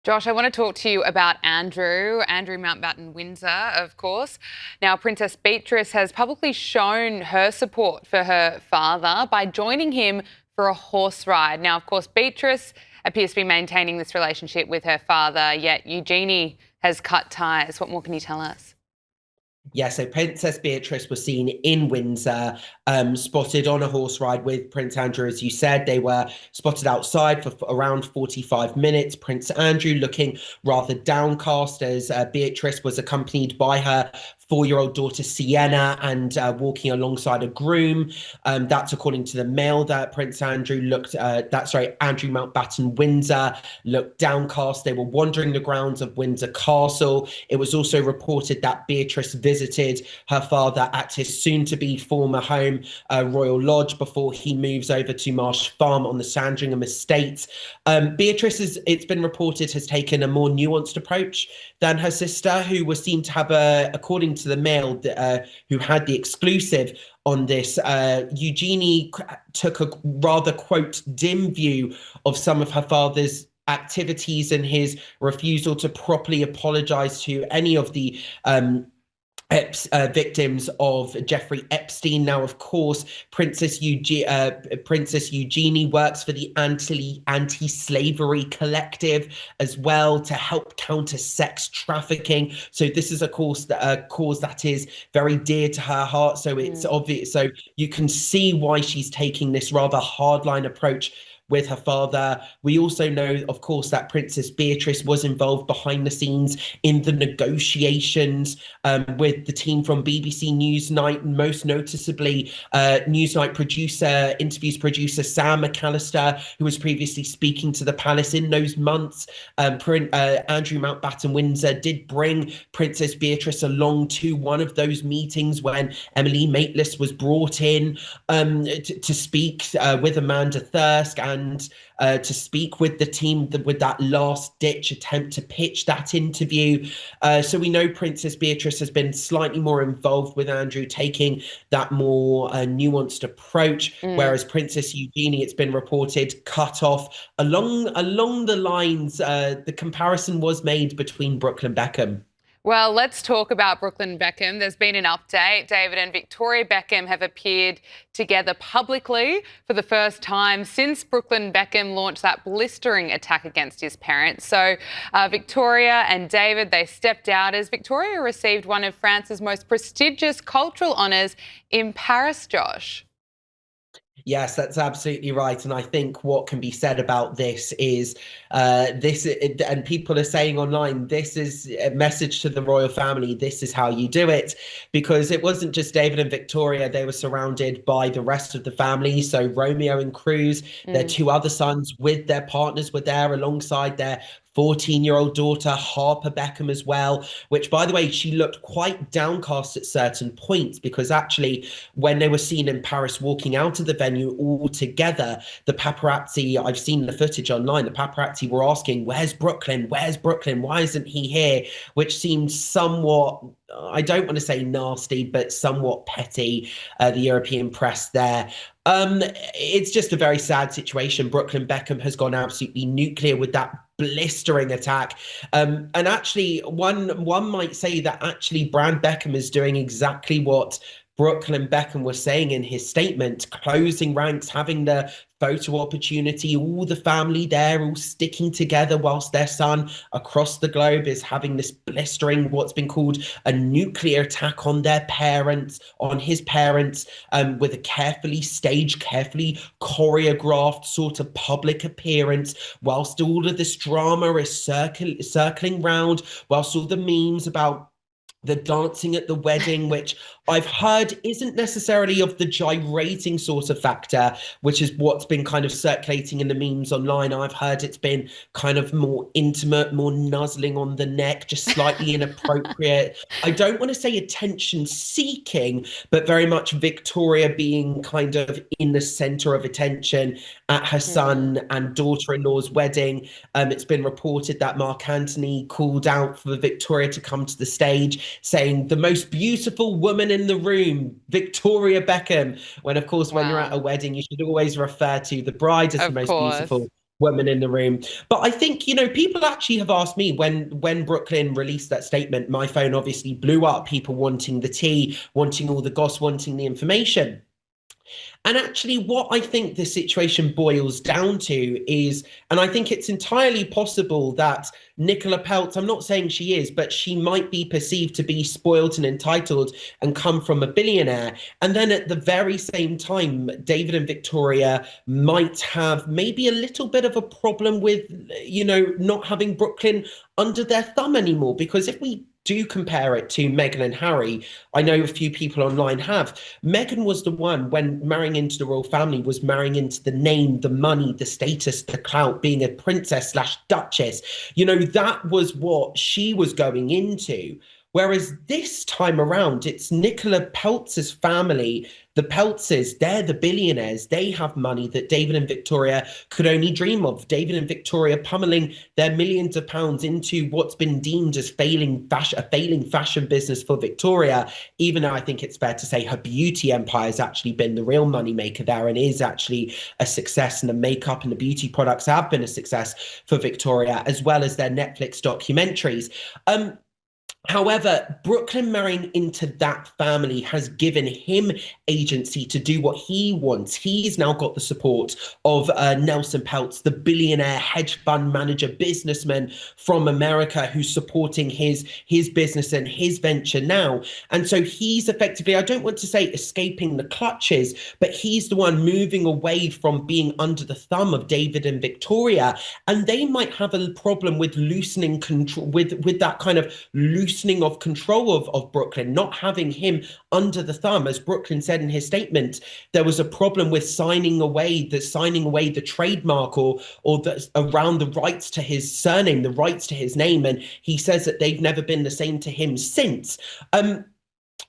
Josh, I want to talk to you about Andrew Mountbatten Windsor, of course. Now, Princess Beatrice has publicly shown her support for her father by joining him for a horse ride. Now, of course, Beatrice appears to be maintaining this relationship with her father, yet Eugenie has cut ties. What more can you tell us? Yeah, so Princess Beatrice was seen in Windsor, spotted on a horse ride with Prince Andrew, as you said. They were spotted outside for around 45 minutes. Prince Andrew looking rather downcast as Beatrice was accompanied by her 4-year-old daughter Sienna and walking alongside a groom. That's according to the Mail that Prince Andrew Andrew Mountbatten Windsor looked downcast. They were wandering the grounds of Windsor Castle. It was also reported that Beatrice visited her father at his soon-to-be former home, Royal Lodge, before he moves over to Marsh Farm on the Sandringham estate. Beatrice, it's been reported, has taken a more nuanced approach than her sister, who was seen to have according to the Mail, who had the exclusive on this. Eugenie took a rather, quote, dim view of some of her father's activities and his refusal to properly apologize to any of the victims of Jeffrey Epstein. Now, of course, Princess Eugenie works for the anti-slavery collective as well to help counter sex trafficking. So this is a cause that is very dear to her heart. So it's obvious. So you can see why she's taking this rather hardline approach with her father. We also know, of course, that Princess Beatrice was involved behind the scenes in the negotiations with the team from BBC Newsnight, most noticeably Newsnight interviews producer Sam McAllister, who was previously speaking to the palace in those months. Andrew Mountbatten Windsor did bring Princess Beatrice along to one of those meetings when Emily Maitlis was brought in to speak with Amanda Thirsk and to speak with the team with that last-ditch attempt to pitch that interview. So we know Princess Beatrice has been slightly more involved with Andrew, taking that more nuanced approach, whereas Princess Eugenie, it's been reported, cut off along the lines. The comparison was made between Brooklyn Beckham. Well, let's talk about Brooklyn Beckham. There's been an update. David and Victoria Beckham have appeared together publicly for the first time since Brooklyn Beckham launched that blistering attack against his parents. So Victoria and David, they stepped out as Victoria received one of France's most prestigious cultural honours in Paris, Josh. Yes, that's absolutely right. And I think what can be said about this is and people are saying online, this is a message to the royal family. This is how you do it, because it wasn't just David and Victoria. They were surrounded by the rest of the family. So Romeo and Cruz, their 2 other sons with their partners were there alongside their 14-year-old daughter, Harper Beckham, as well, which, by the way, she looked quite downcast at certain points because actually when they were seen in Paris walking out of the venue all together, the paparazzi, I've seen the footage online, the paparazzi were asking, where's Brooklyn? Where's Brooklyn? Why isn't he here? Which seems somewhat, I don't want to say nasty, but somewhat petty, the European press there. It's just a very sad situation. Brooklyn Beckham has gone absolutely nuclear with that blistering attack. And actually, one might say that actually Brand Beckham is doing exactly what Brooklyn Beckham was saying in his statement, closing ranks, having the photo opportunity, all the family there, all sticking together whilst their son across the globe is having this blistering, what's been called a nuclear attack on their parents, on his parents, with a carefully staged, carefully choreographed sort of public appearance, whilst all of this drama is circling round, whilst all the memes about the dancing at the wedding, which I've heard isn't necessarily of the gyrating sort of factor, which is what's been kind of circulating in the memes online. I've heard it's been kind of more intimate, more nuzzling on the neck, just slightly inappropriate. I don't want to say attention seeking, but very much Victoria being kind of in the center of attention at her son and daughter-in-law's wedding. It's been reported that Mark Antony called out for Victoria to come to the stage, saying the most beautiful woman in the room, Victoria Beckham, when of course when you're at a wedding you should always refer to the bride as the Of most course. beautiful woman in the room. But I think, people actually have asked me when Brooklyn released that statement, my phone obviously blew up, people wanting the tea, wanting all the goss, wanting the information. And actually, what I think the situation boils down to is, and I think it's entirely possible that Nicola Peltz, I'm not saying she is, but she might be perceived to be spoilt and entitled and come from a billionaire. And then at the very same time, David and Victoria might have maybe a little bit of a problem with, not having Brooklyn under their thumb anymore. Because if we do compare it to Meghan and Harry, I know a few people online have. Meghan was the one, when marrying into the royal family, was marrying into the name, the money, the status, the clout, being a princess slash duchess. That was what she was going into. Whereas this time around, it's Nicola Peltz's family. The Peltzes, they're the billionaires. They have money that David and Victoria could only dream of. David and Victoria pummeling their millions of pounds into what's been deemed as a failing fashion business for Victoria, even though I think it's fair to say her beauty empire has actually been the real moneymaker there and is actually a success, and the makeup and the beauty products have been a success for Victoria, as well as their Netflix documentaries. However, Brooklyn marrying into that family has given him agency to do what he wants. He's now got the support of Nelson Peltz, the billionaire hedge fund manager, businessman from America, who's supporting his business and his venture now. And so he's effectively, I don't want to say escaping the clutches, but he's the one moving away from being under the thumb of David and Victoria. And they might have a problem with loosening control, with that kind of loosening of control of Brooklyn, not having him under the thumb. As Brooklyn said in his statement, there was a problem with signing away the trademark or around the rights to his surname, the rights to his name, and he says that they've never been the same to him since.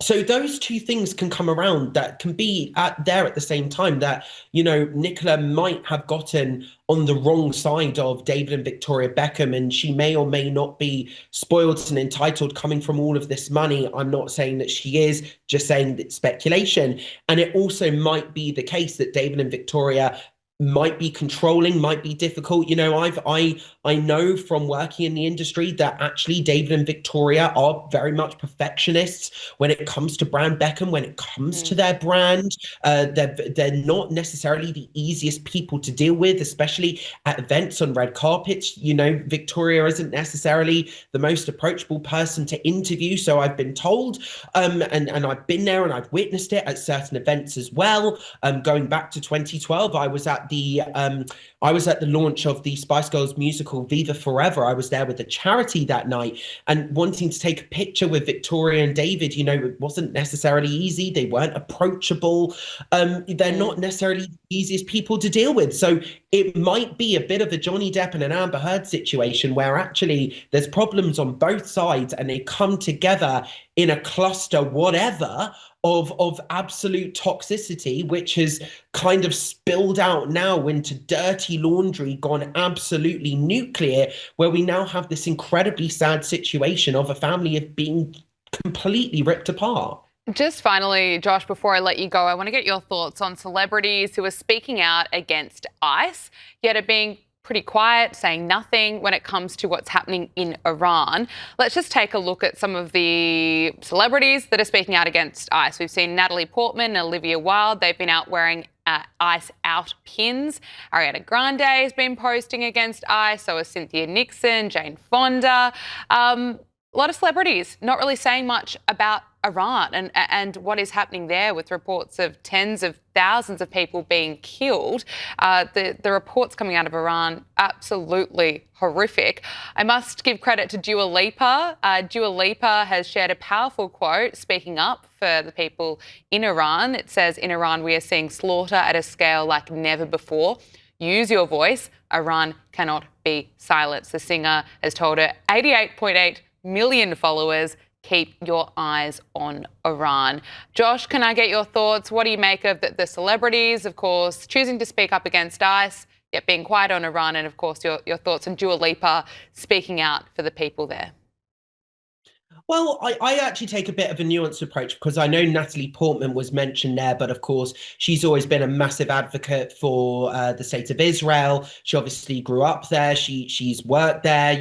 So those two things can come around that can be there at the same time, that, Nicola might have gotten on the wrong side of David and Victoria Beckham, and she may or may not be spoiled and entitled coming from all of this money. I'm not saying that she is, just saying that it's speculation. And it also might be the case that David and Victoria might be controlling, might be difficult. I know from working in the industry that actually David and Victoria are very much perfectionists when it comes to brand Beckham, when it comes to their brand. They're not necessarily the easiest people to deal with, especially at events on red carpets. Victoria isn't necessarily the most approachable person to interview, so I've been told, and I've been there and I've witnessed it at certain events as well. Going back to 2012, I was at the launch of the Spice Girls musical Viva Forever. I was there with the charity that night, and wanting to take a picture with Victoria and David, it wasn't necessarily easy. They weren't approachable. They're not necessarily the easiest people to deal with. So it might be a bit of a Johnny Depp and an Amber Heard situation where actually there's problems on both sides and they come together in a cluster, whatever, of absolute toxicity, which has kind of spilled out now into dirty laundry, gone absolutely nuclear, where we now have this incredibly sad situation of a family of being completely ripped apart. Just finally, Josh, before I let you go, I want to get your thoughts on celebrities who are speaking out against ICE, yet are being pretty quiet, saying nothing when it comes to what's happening in Iran. Let's just take a look at some of the celebrities that are speaking out against ICE. We've seen Natalie Portman and Olivia Wilde. They've been out wearing ICE out pins. Ariana Grande has been posting against ICE. So has Cynthia Nixon, Jane Fonda. A lot of celebrities not really saying much about Iran and what is happening there, with reports of tens of thousands of people being killed. The reports coming out of Iran, absolutely horrific. I must give credit to Dua Lipa. Dua Lipa has shared a powerful quote speaking up for the people in Iran. It says, "In Iran, we are seeing slaughter at a scale like never before. Use your voice. Iran cannot be silenced." The singer has told her 88.8 million followers, keep your eyes on Iran. Josh, can I get your thoughts? What do you make of the celebrities, of course, choosing to speak up against ICE, yet being quiet on Iran, and, of course, your thoughts on Dua Lipa speaking out for the people there? Well, I actually take a bit of a nuanced approach because I know Natalie Portman was mentioned there, but of course, she's always been a massive advocate for the state of Israel. She obviously grew up there. She's worked there,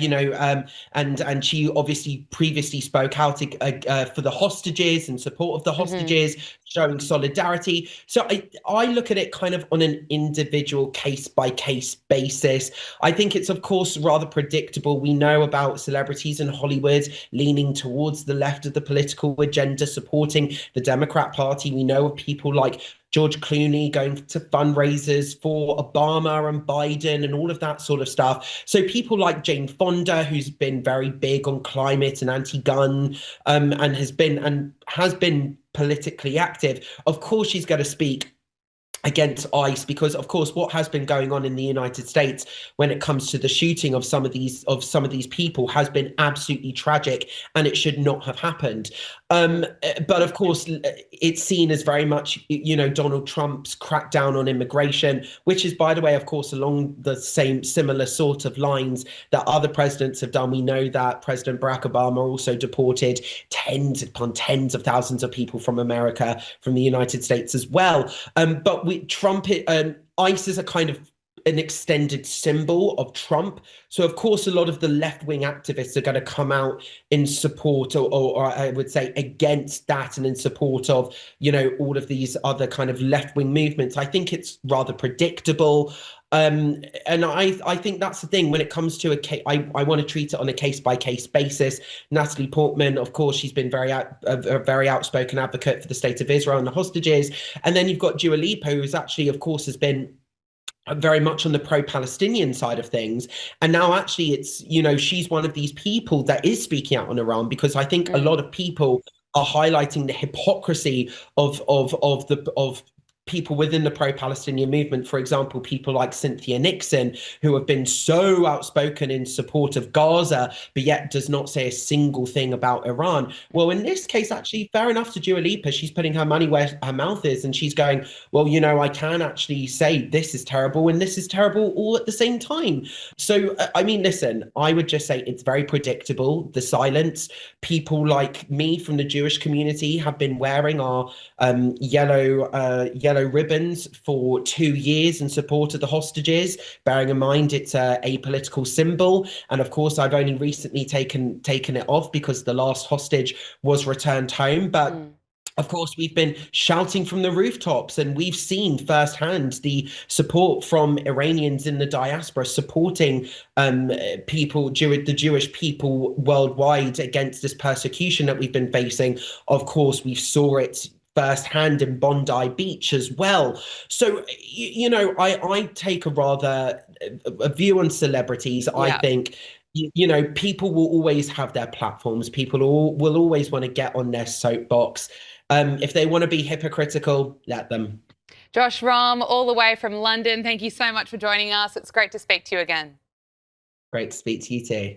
and she obviously previously spoke out for the hostages and support of the Hmm. hostages, showing solidarity. So I look at it kind of on an individual case by case basis. I think it's of course rather predictable. We know about celebrities in Hollywood leaning towards the left of the political agenda, supporting the Democrat Party. We know of people like George Clooney going to fundraisers for Obama and Biden and all of that sort of stuff. So people like Jane Fonda, who's been very big on climate and anti-gun, and has been politically active. Of course, she's going to speak against ICE because of course what has been going on in the United States when it comes to the shooting of some of these people has been absolutely tragic, and it should not have happened. Hmm. But of course it's seen as very much Donald Trump's crackdown on immigration, which is by the way of course along the same similar sort of lines that other presidents have done. We know that President Barack Obama also deported tens upon tens of thousands of people from America, from the United States as well. But Trump, ICE is a kind of an extended symbol of Trump. So of course, a lot of the left-wing activists are going to come out in support, or I would say against that, and in support of all of these other kind of left-wing movements. I think it's rather predictable. And I think that's the thing when it comes to a case. I want to treat it on a case by case basis. Natalie Portman, of course, she's been a very outspoken advocate for the state of Israel and the hostages. And then you've got Dua Lipa, who's actually, of course, has been very much on the pro-Palestinian side of things. And now actually she's one of these people that is speaking out on Iran, because I think a lot of people are highlighting the hypocrisy of people within the pro-Palestinian movement. For example, people like Cynthia Nixon, who have been so outspoken in support of Gaza, but yet does not say a single thing about Iran. Well, in this case, actually, fair enough to Dua Lipa. She's putting her money where her mouth is, and she's going, well, I can actually say this is terrible and this is terrible all at the same time. So, I mean, listen, I would just say it's very predictable, the silence. People like me from the Jewish community have been wearing our yellow ribbons for 2 years in support of the hostages, bearing in mind it's a apolitical symbol. And of course, I've only recently taken it off because the last hostage was returned home. But of course, we've been shouting from the rooftops, and we've seen firsthand the support from Iranians in the diaspora supporting the Jewish people worldwide against this persecution that we've been facing. Of course, we saw it firsthand in Bondi Beach as well. So, I take a view on celebrities. I Yeah. think people will always have their platforms. People will always want to get on their soapbox. If they want to be hypocritical, let them. Josh Rom, all the way from London, thank you so much for joining us. It's great to speak to you again. Great to speak to you too.